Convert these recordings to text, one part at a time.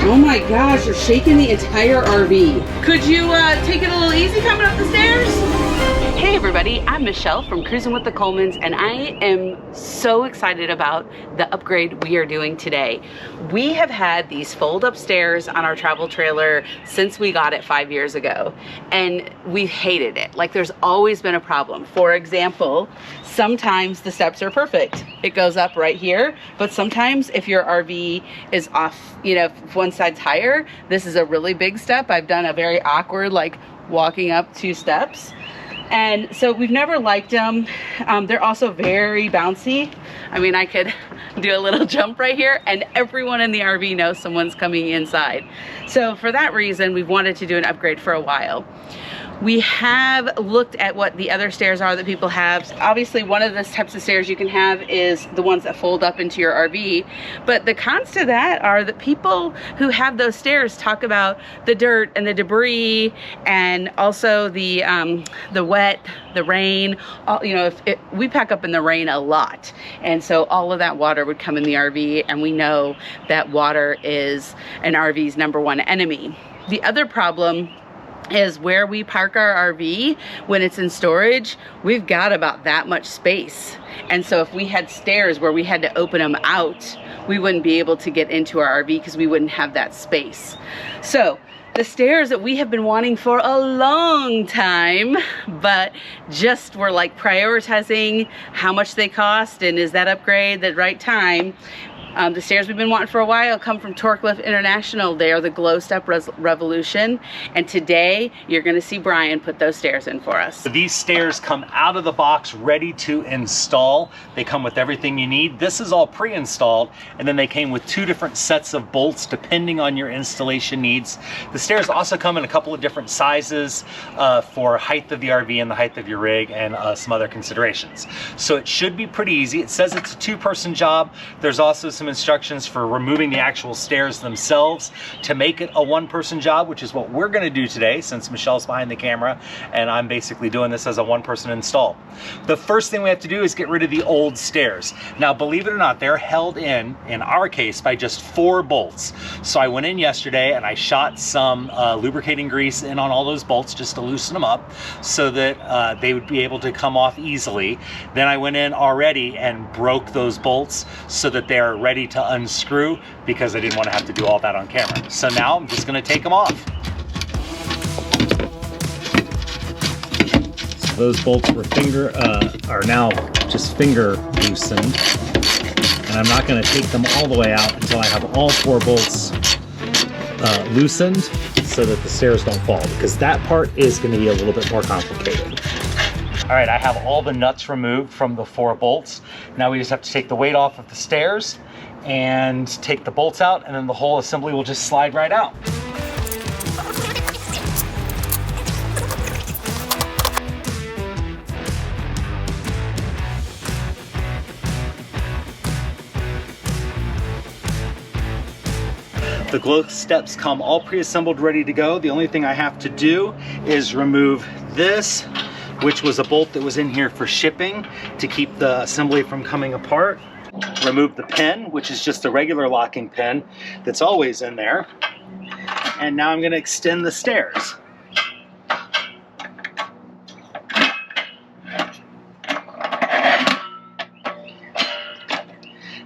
Oh my gosh, you're shaking the entire RV. Could you take it a little easy coming up the stairs? Hey everybody, I'm Michelle from Cruisin with the Colemans, and I am so excited about the upgrade we are doing today. We have had these fold-up stairs on our travel trailer since we got it 5 years ago, and we've hated it. Like, there's always been a problem. For example, sometimes the steps are perfect. It goes up right here, but sometimes if your RV is off, you know, if one side's higher, this is a really big step. I've done a very awkward, like, walking up 2 steps. And so we've never liked them. They're also very bouncy. I mean, I could do a little jump right here and everyone in the RV knows someone's coming inside. So for that reason, we've wanted to do an upgrade for a while. We have looked at what the other stairs are that people have. Obviously, one of the types of stairs you can have is the ones that fold up into your RV. But the cons to that are that people who have those stairs talk about the dirt and the debris, and also the wet, the rain. You know, we pack up in the rain a lot, and so all of that water would come in the RV, and we know that water is an RV's #1 enemy. The other problem is where we park our RV when it's in storage, we've got about that much space. And so if we had stairs where we had to open them out, we wouldn't be able to get into our RV because we wouldn't have that space. So the stairs that we have been wanting for a long time, but just were like prioritizing how much they cost and is that upgrade the right time. The stairs we've been wanting for a while come from Torklift International. They are the GlowStep Revolution, and today you're going to see Brian put those stairs in for us. So these stairs come out of the box ready to install. They come with everything you need. This is all pre-installed, and then they came with 2 different sets of bolts depending on your installation needs. The stairs also come in a couple of different sizes for height of the RV and the height of your rig, and some other considerations. So it should be pretty easy. It says it's a 2-person job. There's also some instructions for removing the actual stairs themselves to make it a 1-person job, which is what we're going to do today, since Michelle's behind the camera and I'm basically doing this as a 1-person install. The first thing we have to do is get rid of the old stairs. Now, believe it or not, they're held in our case, by just 4 bolts. So I went in yesterday and I shot some lubricating grease in on all those bolts just to loosen them up so that they would be able to come off easily. Then I went in already and broke those bolts so that they are ready to unscrew, because I didn't want to have to do all that on camera. So now I'm just going to take them off. So those bolts were are now just finger loosened, and I'm not going to take them all the way out until I have all 4 bolts loosened so that the stairs don't fall, because that part is going to be a little bit more complicated. All right, I have all the nuts removed from the 4 bolts. Now we just have to take the weight off of the stairs and take the bolts out, and then the whole assembly will just slide right out. The GlowSteps come all pre-assembled, ready to go. The only thing I have to do is remove this, which was a bolt that was in here for shipping to keep the assembly from coming apart. Remove the pin, which is just a regular locking pin that's always in there. And now I'm going to extend the stairs.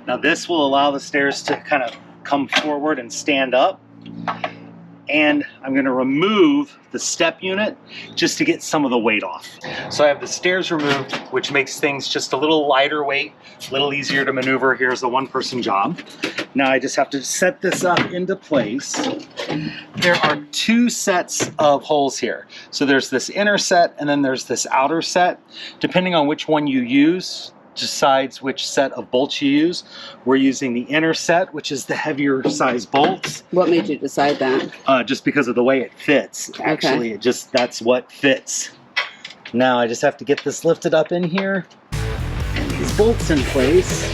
Now this will allow the stairs to kind of come forward and stand up. And I'm going to remove the step unit just to get some of the weight off. So I have the stairs removed, which makes things just a little lighter weight, a little easier to maneuver. Here's a 1-person job. Now I just have to set this up into place. There are 2 sets of holes here. So there's this inner set and then there's this outer set. Depending on which one you use, decides which set of bolts you use. We're using the inner set, which is the heavier size bolts. What made you decide that? Just because of the way it fits. Actually, Okay. That's what fits. Now I just have to get this lifted up in here and these bolts in place.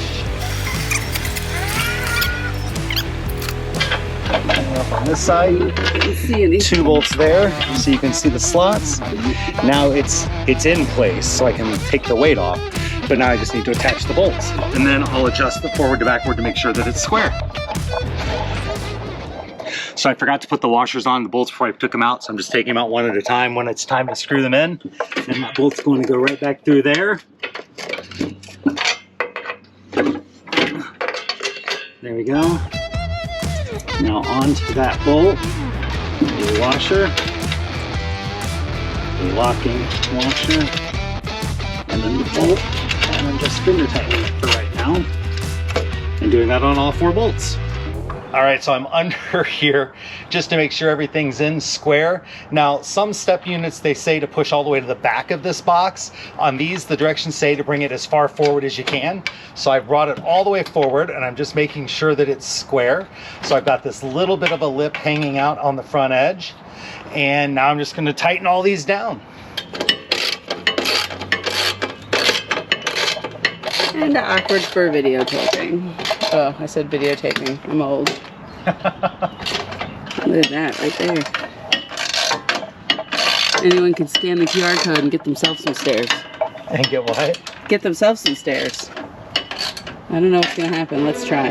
And up on this side, See any? 2 bolts there, so you can see the slots. Now it's in place, so I can take the weight off. But now I just need to attach the bolts. And then I'll adjust the forward to backward to make sure that it's square. So I forgot to put the washers on the bolts before I took them out, so I'm just taking them out one at a time when it's time to screw them in. And my bolt's going to go right back through there. There we go. Now onto that bolt, the washer, the locking washer, and then the bolt. And I'm just finger tightening it for right now. And doing that on all 4 bolts. All right, so I'm under here just to make sure everything's in square. Now, some step units, they say to push all the way to the back of this box. On these, the directions say to bring it as far forward as you can. So I've brought it all the way forward, and I'm just making sure that it's square. So I've got this little bit of a lip hanging out on the front edge. And now I'm just gonna tighten all these down. And awkward for videotaping. Oh, I said videotaping. I'm old. Look at that right there. Anyone can scan the QR code and get themselves some stairs. And get what? Get themselves some stairs. I don't know what's gonna happen. Let's try.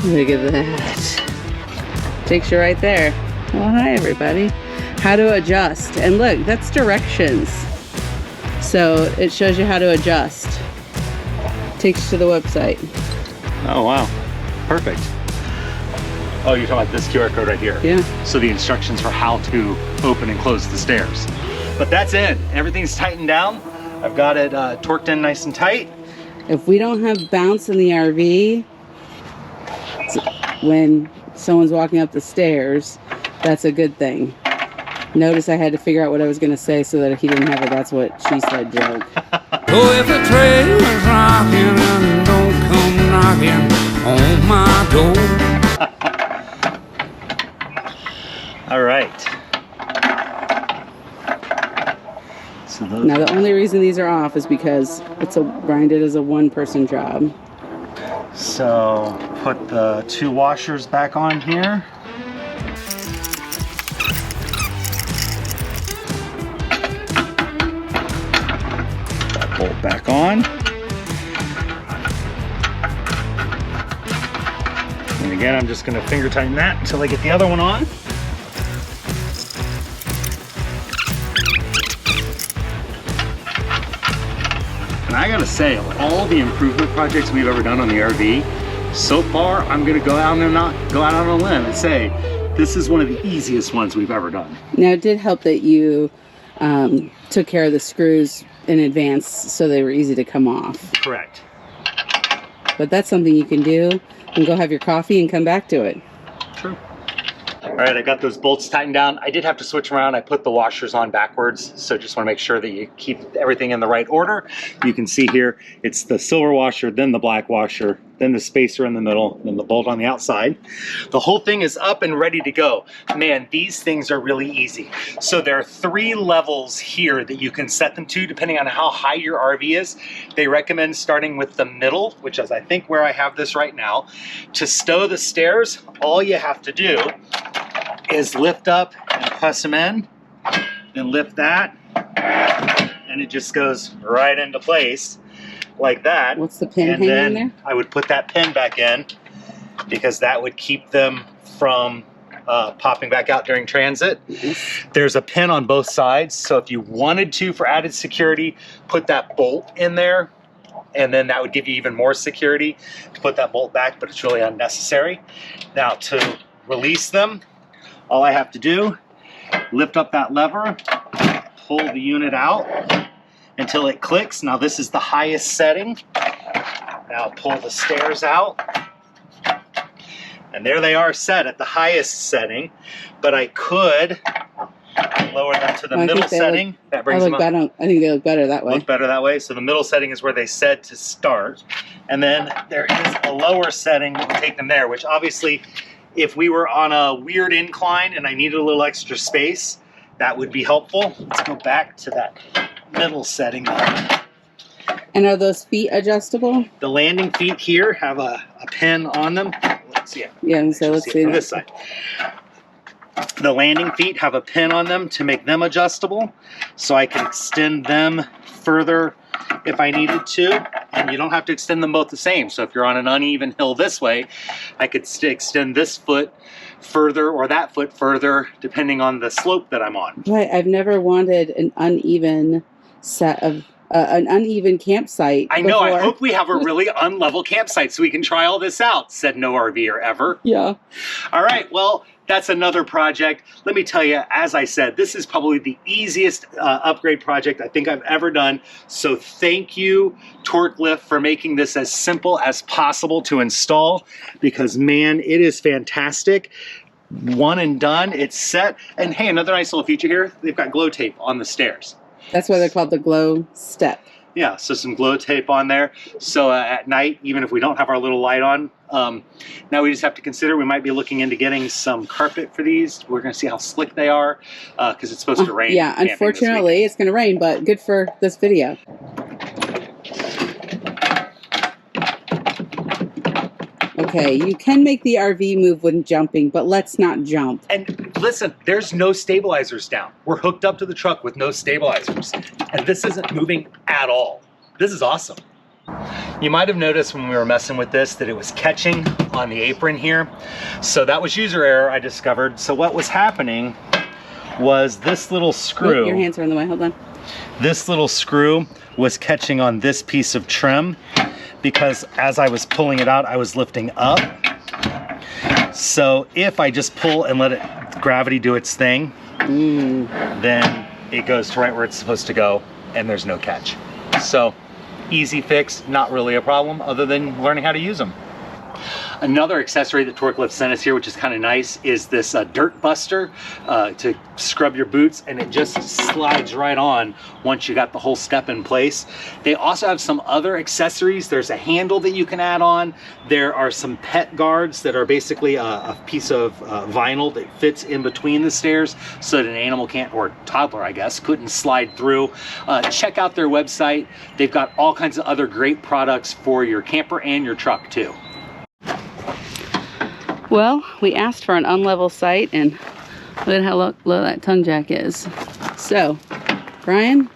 Look at that. Takes you right there. Well, hi everybody. How to adjust. And look, that's directions. So it shows you how to adjust. Takes you to the website. Oh, wow. Perfect. Oh, you're talking about this QR code right here? Yeah. So the instructions for how to open and close the stairs. But that's it. Everything's tightened down. I've got it torqued in nice and tight. If we don't have bounce in the RV, when someone's walking up the stairs, that's a good thing. Notice I had to figure out what I was going to say so that he didn't have a "that's what she said" joke. So if the train is rocking and don't come knocking on my door. All right. So those Now the only reason these are off is because it's grinded as a 1-person job. So put the 2 washers back on here. That bolt back on. And again, I'm just going to finger tighten that until I get the other one on. And I gotta say, of all the improvement projects we've ever done on the RV, so far, I'm gonna go out on a limb and say, this is one of the easiest ones we've ever done. Now it did help that you took care of the screws in advance so they were easy to come off. Correct. But that's something you can do and go have your coffee and come back to it. True. All right, I got those bolts tightened down. I did have to switch them around. I put the washers on backwards, so just want to make sure that you keep everything in the right order. You can see here, it's the silver washer, then the black washer, then the spacer in the middle, then the bolt on the outside. The whole thing is up and ready to go. Man, these things are really easy. So there are 3 levels here that you can set them to depending on how high your RV is. They recommend starting with the middle, which is I think where I have this right now. To stow the stairs, all you have to do is lift up and press them in, then lift that, and it just goes right into place like that. What's the pin and hanging then there? I would put that pin back in because that would keep them from popping back out during transit. There's a pin on both sides, so if you wanted to, for added security, put that bolt in there, and then that would give you even more security to put that bolt back, but it's really unnecessary. Now to release them, all I have to do, lift up that lever, pull the unit out until it clicks. Now this is the highest setting. Now pull the stairs out. And there they are set at the highest setting, but I could lower them to the middle setting. That brings them up. I think they look better that way. Look better that way. So the middle setting is where they said to start. And then there is a lower setting that would take them there, which obviously if we were on a weird incline and I needed a little extra space, that would be helpful. Let's go back to that middle setting. And are those feet adjustable? The landing feet here have a pin on them. Let's see it. Yeah, so let's see on that. this side. The landing feet have a pin on them to make them adjustable, so I can extend them further if I needed to, and you don't have to extend them both the same. So if you're on an uneven hill this way, I could extend this foot further or that foot further, depending on the slope that I'm on. Right, I've never wanted an uneven set of an uneven campsite. I know, before. I hope we have a really unlevel campsite so we can try all this out, said no RVer ever. Yeah. All right, well, that's another project. Let me tell you, as I said, this is probably the easiest upgrade project I think I've ever done. So thank you, Torklift, for making this as simple as possible to install, because man, it is fantastic. One and done, it's set. And hey, another nice little feature here, they've got glow tape on the stairs. That's why they're called the GlowStep. Yeah, so some glow tape on there. So at night, even if we don't have our little light on, now we just have to consider we might be looking into getting some carpet for these. We're going to see how slick they are because it's supposed to rain. Yeah, unfortunately, it's going to rain, but good for this video. Okay, you can make the RV move when jumping, but let's not jump. And listen, there's no stabilizers down. We're hooked up to the truck with no stabilizers. And this isn't moving at all. This is awesome. You might have noticed when we were messing with this that it was catching on the apron here. So that was user error, I discovered. So what was happening was this little screw. Oh, your hands are in the way, hold on. This little screw was catching on this piece of trim, because as I was pulling it out, I was lifting up. So if I just pull and let gravity do its thing, then it goes to right where it's supposed to go, and there's no catch. So easy fix, not really a problem other than learning how to use them. Another accessory that Torklift sent us here, which is kind of nice, is this dirt buster to scrub your boots, and it just slides right on once you got the whole step in place. They also have some other accessories. There's a handle that you can add on. There are some pet guards that are basically a piece of vinyl that fits in between the stairs so that an animal can't, or toddler I guess, couldn't slide through. Check out their website. They've got all kinds of other great products for your camper and your truck too. Well, we asked for an unlevel site, and look at how low that tongue jack is. So, Brian,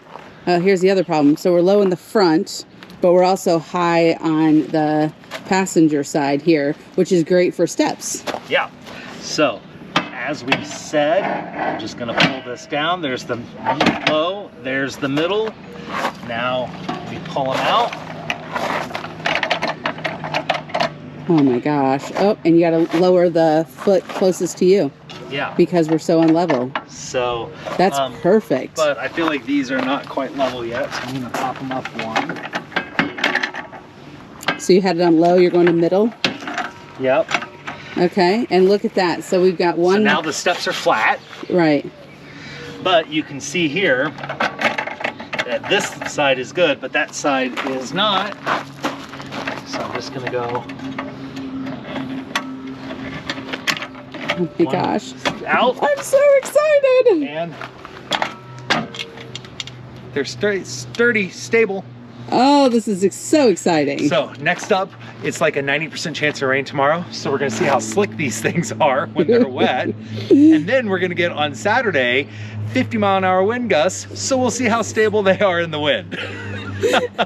here's the other problem. So we're low in the front, but we're also high on the passenger side here, which is great for steps. Yeah, so as we said, I'm just gonna pull this down. There's the low, there's the middle. Now we pull them out. Oh my gosh. Oh, and you gotta lower the foot closest to you. Yeah. Because we're so unlevel. So that's perfect. But I feel like these are not quite level yet, so I'm gonna pop them up one. So you had it on low, you're going to middle? Yep. Okay, and look at that. So we've got one. So now the steps are flat. Right. But you can see here that this side is good, but that side is not. So I'm just gonna go. Oh my gosh. Out. I'm so excited. And they're sturdy, stable. Oh, this is so exciting. So next up, it's like a 90% chance of rain tomorrow. So we're gonna see how slick these things are when they're wet. And then we're gonna get on Saturday, 50-mile-an-hour wind gusts. So we'll see how stable they are in the wind.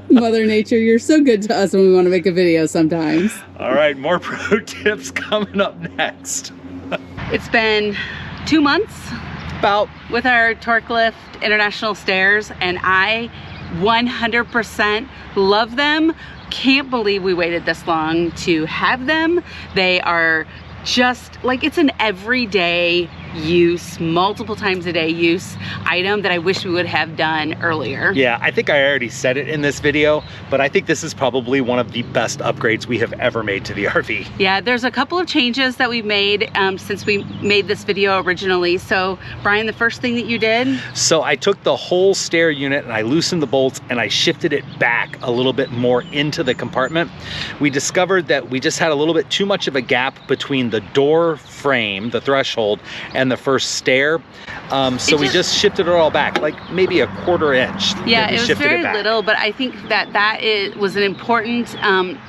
Mother Nature, you're so good to us when we want to make a video sometimes. All right, more pro tips coming up next. It's been 2 months About. with our Torklift International stairs, and I 100% love them. Can't believe we waited this long to have them. They are just like, it's an everyday use, multiple times a day use item that I wish we would have done earlier. Yeah, I think I already said it in this video, but I think this is probably one of the best upgrades we have ever made to the RV. Yeah, there's a couple of changes that we've made since we made this video originally. So Brian, the first thing that you did? So I took the whole stair unit and I loosened the bolts and I shifted it back a little bit more into the compartment. We discovered that we just had a little bit too much of a gap between the door frame, the threshold, and the first stair. So we just shifted it all back, like maybe a 1/4 inch. Yeah, it was very little, but I think that was an important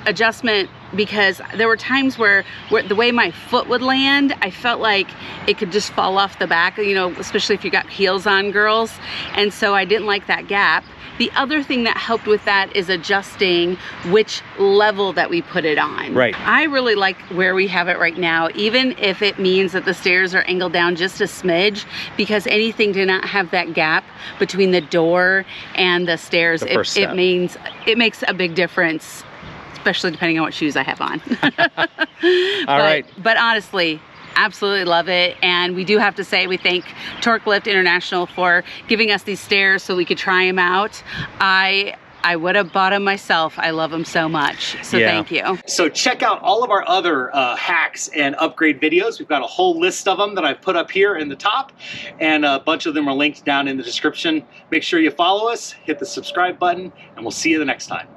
adjustment because there were times where the way my foot would land, I felt like it could just fall off the back, you know, especially if you got heels on, girls. And so I didn't like that gap. The other thing that helped with that is adjusting which level that we put it on. Right. I really like where we have it right now, even if it means that the stairs are angled down just a smidge, because anything to not have that gap between the door and the stairs, it makes a big difference, especially depending on what shoes I have on. All right. But honestly, absolutely love it. And we do have to say we thank Torklift International for giving us these stairs so we could try them out. I would have bought them myself. I love them so much. So thank you. So check out all of our other hacks and upgrade videos. We've got a whole list of them that I've put up here in the top, and a bunch of them are linked down in the description. Make sure you follow us, hit the subscribe button, and we'll see you the next time.